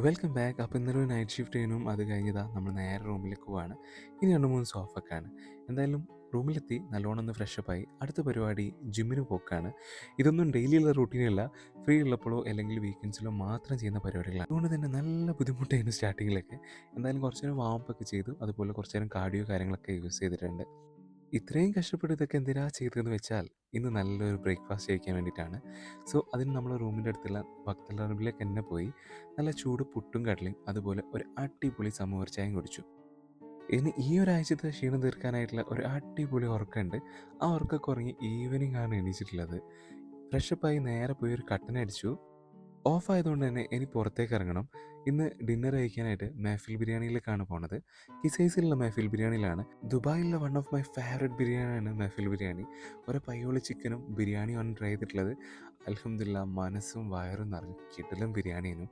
Welcome back. അപ്പോൾ ഇന്നലെ ഒരു നൈറ്റ് ഷിഫ്റ്റ് ചെയ്യുന്നു. അത് കഴിഞ്ഞതാ നമ്മൾ നേരെ റൂമിലേക്ക് പോവാണ്. ഇനി 2-3 സോഫക്കാണ്. എന്തായാലും റൂമിലെത്തി നല്ലോണം ഒന്ന് ഫ്രഷപ്പായി. അടുത്ത പരിപാടി ജിമ്മിന് പോക്കാണ്. ഇതൊന്നും ഡെയിലിയുള്ള റൂട്ടീനല്ല. ഫ്രീ ഉള്ളപ്പോഴോ അല്ലെങ്കിൽ വീക്കെൻഡ്സിലോ മാത്രം ചെയ്യുന്ന പരിപാടികളാണ്. അതുകൊണ്ട് തന്നെ നല്ല ബുദ്ധിമുട്ടായിരുന്നു സ്റ്റാർട്ടിങ്ങിലൊക്കെ. എന്തായാലും കുറച്ച് നേരം വാമപ്പൊക്കെ ചെയ്തു. അതുപോലെ കുറച്ച് നേരം കാർഡിയോ കാര്യങ്ങളൊക്കെ യൂസ് ചെയ്തിട്ടുണ്ട്. ഇത്രയും കഷ്ടപ്പെട്ട് ഇതൊക്കെ എന്തിനാ ചെയ്തതെന്ന് വെച്ചാൽ ഇന്ന് നല്ലൊരു ബ്രേക്ക്ഫാസ്റ്റ് കഴിക്കാൻ വേണ്ടിയിട്ടാണ്. സോ അതിന് നമ്മൾ റൂമിൻ്റെ അടുത്തുള്ള ഭക്തൽ പറമ്പിലേക്ക് തന്നെ പോയി നല്ല ചൂട് പുട്ടും കടലയും അതുപോലെ ഒരു അടിപൊളി സമൂർ ചായയും കുടിച്ചു. ഇനി ഈ ഒരാഴ്ചത്തെ ക്ഷീണം തീർക്കാനായിട്ടുള്ള ഒരു അടിപൊളി ഉറക്കമുണ്ട്. ആ ഉറക്കമൊക്കെ ഉറങ്ങി ഈവനിങ് ആണ് എണീച്ചിട്ടുള്ളത്. ഫ്രഷപ്പായി നേരെ പോയി ഒരു കട്ടനടിച്ചു. ഓഫ് ആയതുകൊണ്ട് തന്നെ ഇനി പുറത്തേക്ക് ഇറങ്ങണം. ഇന്ന് ഡിന്നർ കഴിക്കാനായിട്ട് മെഹഫിൽ ബിരിയാണിയിലേക്കാണ് പോണത്. കിസൈസിലുള്ള മെഹഫിൽ ബിരിയാണിയിലാണ്. ദുബായിലുള്ള വൺ ഓഫ് മൈ ഫേവറേറ്റ് ബിരിയാണിയാണ് മെഹഫിൽ ബിരിയാണി. ഒരു പയ്യോളി ചിക്കനും ബിരിയാണിയുമാണ് ട്രൈ ചെയ്തിട്ടുള്ളത്. അൽഹംദുലില്ലാ മനസ്സും വയറും നിറഞ്ഞ് കിടിലൻ ബിരിയാണിയായിരുന്നു.